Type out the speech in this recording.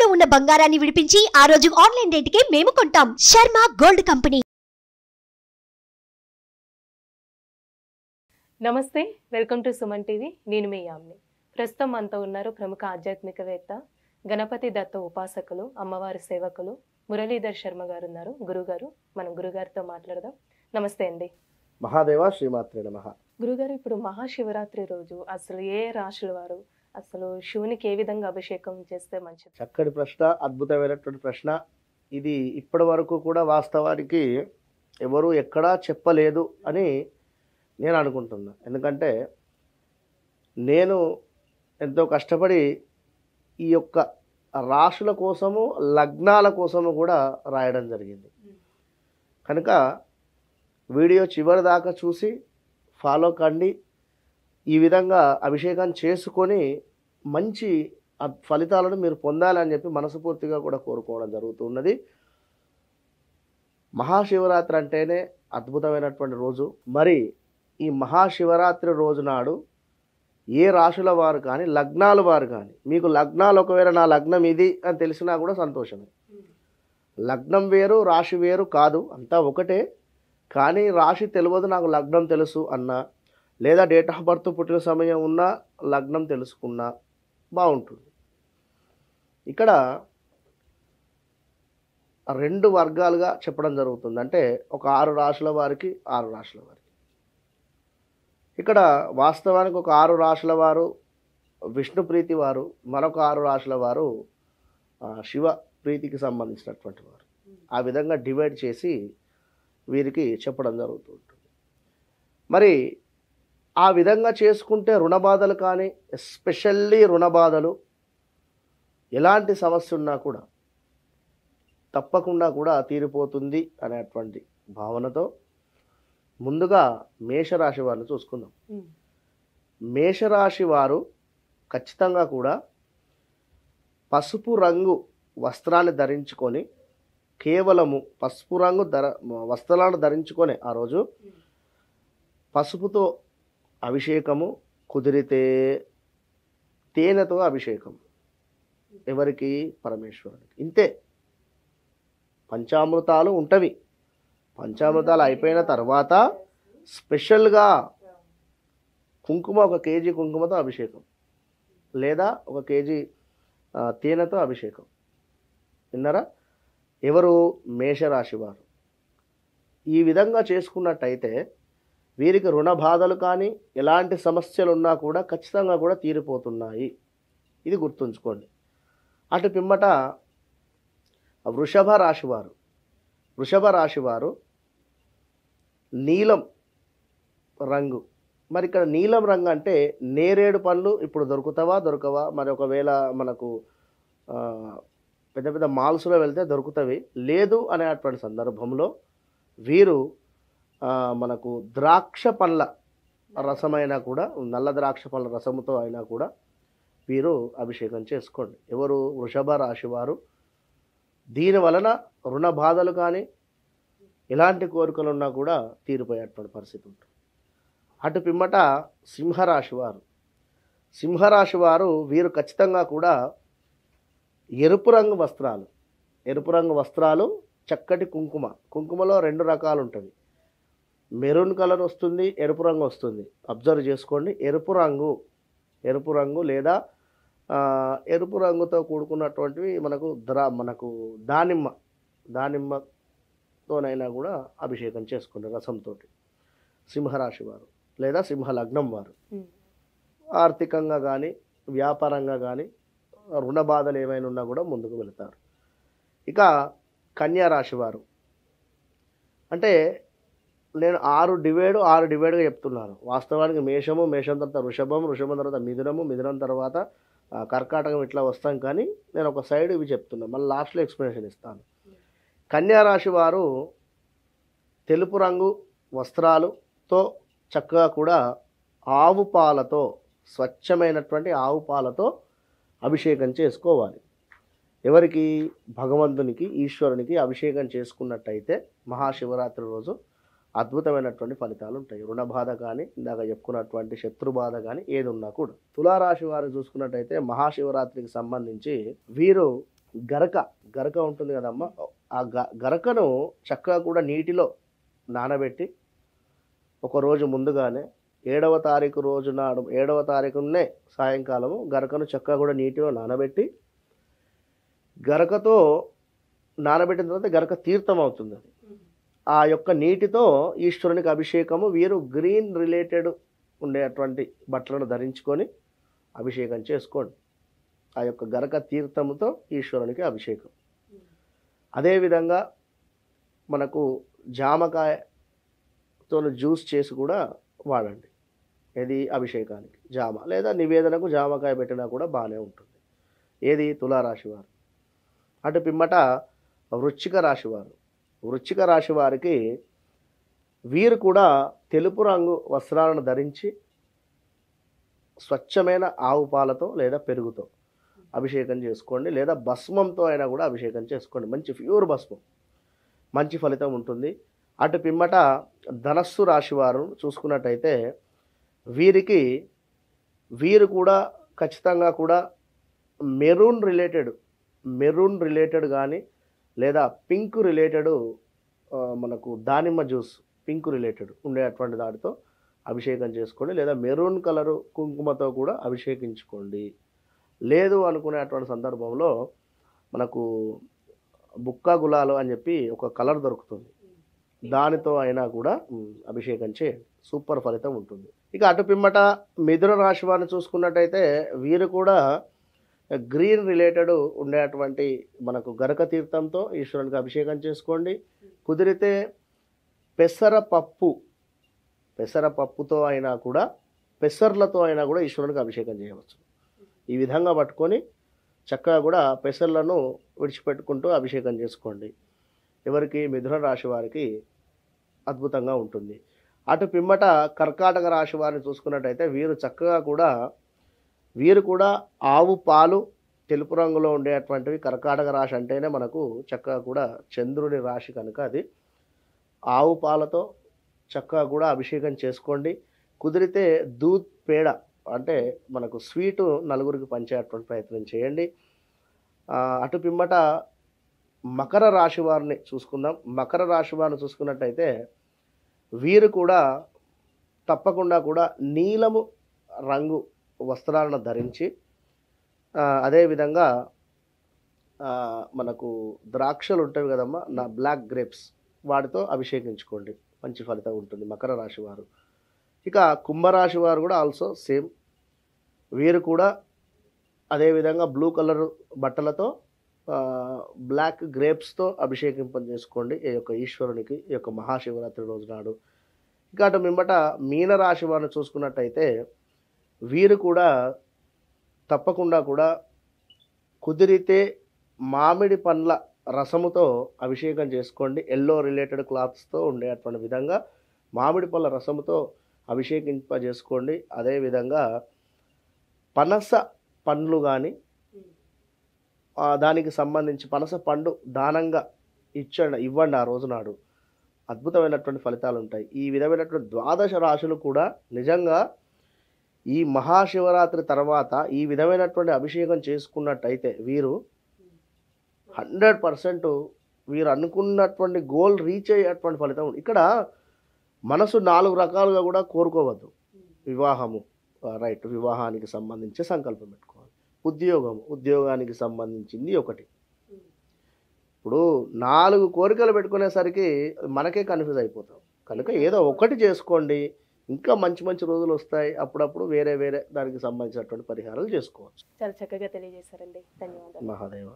తాకట్టులో ఉన్న బంగారాన్ని విడిపించి ఆ రోజు ఆన్లైన్ రేటుకే మేము కొంటాం. Sharma gold company. నమస్తే, వెల్కమ్ టు సుమన్ టీవీ. నేను మీ యామ్ని. ప్రస్తుతం మనతో ఉన్నారు ప్రముఖ ఆధ్యాత్మికవేత్త, గణపతి దత్త ఉపాసకులు, అమ్మవారి సేవకులు మురళీధర్ శర్మ గారు ఉన్నారు. గురుగారు, మనం గురుగారితో మాట్లాడదాం. నమస్తే అండి. మహాదేవ శ్రీమాత్రే నమః. గురుగారు, ఇప్పుడు మహాశివరాత్రి రోజు అసలు ఏ రాశుల వారు అసలు శివునికి ఏ విధంగా అభిషేకం చేస్తే మంచిది? చక్కటి ప్రశ్న, అద్భుతమైనటువంటి ప్రశ్న. ఇది ఇప్పటి వరకు కూడా వాస్తవానికి ఎవరు ఎక్కడా చెప్పలేదు అని నేను అనుకుంటున్నా. ఎందుకంటే నేను ఎంతో కష్టపడి ఈ యొక్క రాశుల కోసము, లగ్నాల కోసము కూడా రాయడం జరిగింది. కనుక వీడియో చివరి దాకా చూసి ఫాలో కండి. ఈ విధంగా అభిషేకం చేసుకొని మంచి ఫలితాలను మీరు పొందాలని చెప్పి మనస్ఫూర్తిగా కూడా కోరుకోవడం జరుగుతున్నది. మహాశివరాత్రి అంటేనే అద్భుతమైనటువంటి రోజు. మరి ఈ మహాశివరాత్రి రోజు నాడు ఏ రాశుల వారు కానీ, లగ్నాల వారు కానీ, మీకు లగ్నాలు ఒకవేళ నా లగ్నం ఇది అని తెలిసినా కూడా సంతోషమే. లగ్నం వేరు, రాశి వేరు కాదు, అంతా ఒకటే. కానీ రాశి తెలియదు, నాకు లగ్నం తెలుసు అన్నా, లేదా డేట్ ఆఫ్ బర్త్ పుట్టిన సమయం ఉన్నా లగ్నం తెలుసుకున్నా బాగుంటుంది. ఇక్కడ రెండు వర్గాలుగా చెప్పడం జరుగుతుంది. అంటే ఒక 6 రాశుల వారికి, 6 రాశుల వారికి. ఇక్కడ వాస్తవానికి ఒక 6 రాశుల వారు విష్ణు ప్రీతి వారు, మరొక 6 రాశుల వారు శివ ప్రీతికి సంబంధించినటువంటి వారు. ఆ విధంగా డివైడ్ చేసి వీరికి చెప్పడం జరుగుతుంటుంది. మరి ఆ విధంగా చేసుకుంటే రుణబాధలు కానీ, ఎస్పెషల్లీ రుణబాధలు, ఎలాంటి సమస్య ఉన్నా కూడా తప్పకుండా కూడా తీరిపోతుంది అనేటువంటి భావనతో ముందుగా మేషరాశి వారిని చూసుకుందాం. మేషరాశి వారు ఖచ్చితంగా కూడా పసుపు రంగు వస్త్రాన్ని ధరించుకొని, కేవలము పసుపు రంగు వస్త్రాలను ధరించుకొని ఆ రోజు పసుపుతో అభిషేకము, కుదిరితే తేనెతో అభిషేకం. ఎవరికి? పరమేశ్వరునికి. ఇంతే. పంచామృతాలు ఉంటవి. పంచామృతాలు అయిపోయిన తర్వాత స్పెషల్గా కుంకుమ, 1 కేజీ కుంకుమతో అభిషేకం, లేదా 1 కేజీ తేనెతో అభిషేకం. విన్నారా? ఎవరు? మేషరాశి వారు. ఈ విధంగా చేసుకున్నట్టయితే వీరికి రుణ బాధలు కానీ, ఎలాంటి సమస్యలు ఉన్నా కూడా ఖచ్చితంగా కూడా తీరిపోతున్నాయి. ఇది గుర్తుంచుకోండి. అటు పిమ్మట వృషభ రాశి వారు. వృషభ రాశి వారు నీలం రంగు. మరి ఇక్కడ నీలం రంగు అంటే నేరేడు పండ్లు ఇప్పుడు దొరకవా? మరి ఒకవేళ మనకు పెద్ద పెద్ద మాల్స్లో వెళ్తే దొరుకుతవి. లేదు అనేటువంటి సందర్భంలో వీరు మనకు ద్రాక్ష పండ్ల రసమైనా కూడా, నల్ల ద్రాక్ష పండ్ల రసముతో అయినా కూడా వీరు అభిషేకం చేసుకోండి. ఎవరు? వృషభ రాశి వారు. దీని వలన రుణ బాధలు కానీ, ఎలాంటి కోరికలు ఉన్నా కూడా తీరిపోయేటువంటి పరిస్థితి ఉంటుంది. అటు పిమ్మట సింహరాశి వారు. సింహరాశి వారు వీరు ఖచ్చితంగా కూడా ఎరుపు రంగు వస్త్రాలు, ఎరుపు రంగు వస్త్రాలు, చక్కటి కుంకుమ. కుంకుమలో 2 రకాలు ఉంటుంది. మెరూన్ కలర్ వస్తుంది, ఎరుపు రంగు వస్తుంది. అబ్జర్వ్ చేసుకోండి. ఎరుపు రంగు లేదా ఎరుపు రంగుతో కూడుకున్నటువంటివి మనకు దానిమ్మతోనైనా కూడా అభిషేకం చేసుకోండి రసంతో. సింహరాశి వారు లేదా సింహ లగ్నం వారు ఆర్థికంగా కానీ, వ్యాపారంగా కానీ రుణ బాధలు ఏమైనా ఉన్నా కూడా ముందుకు వెళతారు. ఇక కన్యా రాశి వారు అంటే నేను 6 డివైడ్గా చెప్తున్నాను. వాస్తవానికి మేషం తర్వాత వృషభం తర్వాత మిథునం తర్వాత కర్కాటకం ఇట్లా వస్తాం. కానీ నేను ఒక సైడ్ ఇవి చెప్తున్నాను, మళ్ళీ లాస్ట్లో ఎక్స్ప్లెనేషన్ ఇస్తాను. కన్యా రాశి వారు తెలుపు రంగు వస్త్రాలతో చక్కగా కూడా ఆవు పాలతో, స్వచ్ఛమైనటువంటి ఆవు పాలతో అభిషేకం చేసుకోవాలి. ఎవరికి? భగవంతునికి, ఈశ్వరునికి అభిషేకం చేసుకున్నట్టయితే మహాశివరాత్రి రోజు అద్భుతమైనటువంటి ఫలితాలు ఉంటాయి. రుణ బాధ కానీ, ఇందాక చెప్పుకున్నటువంటి శత్రు బాధ కానీ ఏది ఉన్నా కూడా. తులారాశి వారు చూసుకున్నట్టయితే మహాశివరాత్రికి సంబంధించి వీరు గరక గరక ఉంటుంది కదమ్మా, ఆ గరకను చక్కగా కూడా నీటిలో నానబెట్టి ఒక రోజు ముందుగానే 7వ తారీఖు రోజు నాడు 7వ తారీఖునే సాయంకాలము గరకను చక్కగా కూడా నీటిలో నానబెట్టి గరకతో నానబెట్టిన తర్వాత గరక తీర్థం అవుతుంది. అది ఆ యొక్క నీటితో ఈశ్వరునికి అభిషేకము. వీరు గ్రీన్ రిలేటెడ్ ఉండేటువంటి బట్టలను ధరించుకొని అభిషేకం చేసుకోండి. ఆ యొక్క గరక తీర్థముతో ఈశ్వరునికి అభిషేకం. అదేవిధంగా మనకు జామకాయతో జ్యూస్ చేసి కూడా వాడండి. ఏది అభిషేకానికి జామ, లేదా నివేదనకు జామకాయ పెట్టినా కూడా బాగానే ఉంటుంది. ఏది తులారాశి వారు. అటు పిమ్మట వృశ్చిక రాశి వారు. వృశ్చిక రాశి వారికి వీరు కూడా తెలుపు రంగు వస్త్రాలను ధరించి స్వచ్ఛమైన ఆవు పాలతో లేదా పెరుగుతో అభిషేకం చేసుకోండి, లేదా భస్మంతో అయినా కూడా అభిషేకం చేసుకోండి. మంచి ప్యూర్ భస్మం, మంచి ఫలితం ఉంటుంది. అటు పిమ్మట ధనస్సు రాశి వారు చూసుకున్నట్టయితే వీరు కూడా ఖచ్చితంగా కూడా మెరూన్ రిలేటెడ్ కానీ లేదా పింక్ రిలేటెడ్ మనకు దానిమ్మ జ్యూస్ పింక్ రిలేటెడ్ ఉండేటువంటి దాటితో అభిషేకం చేసుకోండి, లేదా మెరూన్ కలరు కుంకుమతో కూడా అభిషేకించుకోండి. లేదు అనుకునేటువంటి సందర్భంలో మనకు బుక్కా గులాలు అని చెప్పి ఒక కలర్ దొరుకుతుంది, దానితో అయినా కూడా అభిషేకం చేయండి. సూపర్ ఫలితం ఉంటుంది. ఇక అటు పిమ్మట మిథున రాశి వారిని చూసుకున్నట్టయితే వీరు కూడా గ్రీన్ రిలేటెడ్ ఉండేటువంటి మనకు గరక తీర్థంతో ఈశ్వరునికి అభిషేకం చేసుకోండి. కుదిరితే పెసరపప్పుతో అయినా కూడా పెసర్లతో అయినా కూడా ఈశ్వరునికి అభిషేకం చేయవచ్చు. ఈ విధంగా పట్టుకొని చక్కగా కూడా పెసర్లను విడిచిపెట్టుకుంటూ అభిషేకం చేసుకోండి. ఎవరికి? మిథున రాశి వారికి అద్భుతంగా ఉంటుంది. అటు పిమ్మట కర్కాటక రాశి వారిని చూసుకున్నట్టయితే వీరు కూడా ఆవు పాలు తెలుపు రంగులో ఉండేటువంటివి. కర్కాటక రాశి అంటేనే మనకు చక్కగా కూడా చంద్రుని రాశి కనుక అది ఆవు పాలతో చక్కగా కూడా అభిషేకం చేసుకోండి. కుదిరితే దూద్ పేడ అంటే మనకు స్వీటు నలుగురికి పంచేటువంటి ప్రయత్నం చేయండి. అటు పిమ్మట మకర రాశి వారిని చూసుకుందాం. మకర రాశి వారిని చూసుకున్నట్టయితే వీరు కూడా తప్పకుండా కూడా నీలము రంగు వస్త్రాలను ధరించి అదేవిధంగా మనకు ద్రాక్షలు ఉంటాయి కదమ్మా, బ్లాక్ గ్రేప్స్, వాటితో అభిషేకించుకోండి. మంచి ఫలితం ఉంటుంది మకర రాశి వారు. ఇక కుంభరాశి వారు కూడా ఆల్సో సేమ్. వీరు కూడా అదేవిధంగా బ్లూ కలర్ బట్టలతో బ్లాక్ గ్రేప్స్తో అభిషేకింప చేసుకోండి ఈ యొక్క ఈశ్వరునికి, ఈ యొక్క మహాశివరాత్రి రోజు నాడు. ఇక అటు మిమ్మట మీనరాశి వారిని చూసుకున్నట్టయితే వీరు కూడా తప్పకుండా కూడా కుదిరితే మామిడి పండ్ల రసముతో అభిషేకం చేసుకోండి. ఎల్లో రిలేటెడ్ క్లాత్స్తో ఉండేటువంటి విధంగా మామిడి పళ్ళ రసముతో అభిషేకింపజేసుకోండి. అదేవిధంగా పనస పండ్లు కానీ దానికి సంబంధించి పనస పండు దానంగా ఇవ్వండి ఆ రోజు నాడు. అద్భుతమైనటువంటి ఫలితాలు ఉంటాయి. ఈ విధమైనటువంటి 12 రాశులు కూడా నిజంగా ఈ మహాశివరాత్రి తర్వాత ఈ విధమైనటువంటి అభిషేకం చేసుకున్నట్టయితే వీరు 100% వీరు అనుకున్నటువంటి గోల్ రీచ్ అయ్యేటువంటి ఫలితం. ఇక్కడ మనసు 4 రకాలుగా కూడా కోరుకోవద్దు. వివాహానికి సంబంధించి సంకల్పం పెట్టుకోవాలి. ఉద్యోగానికి సంబంధించింది ఒకటి. ఇప్పుడు 4 కోరికలు పెట్టుకునేసరికి మనకే కన్ఫ్యూజ్ అయిపోతాం. కనుక ఏదో ఒకటి చేసుకోండి. ఇంకా మంచి మంచి రోజులు వస్తాయి. అప్పుడప్పుడు వేరే దానికి సంబంధించినటువంటి పరిహారాలు చేసుకోవచ్చు. చాలా చక్కగా తెలియజేశారండి. ధన్యవాదాలు. మహాదేవ.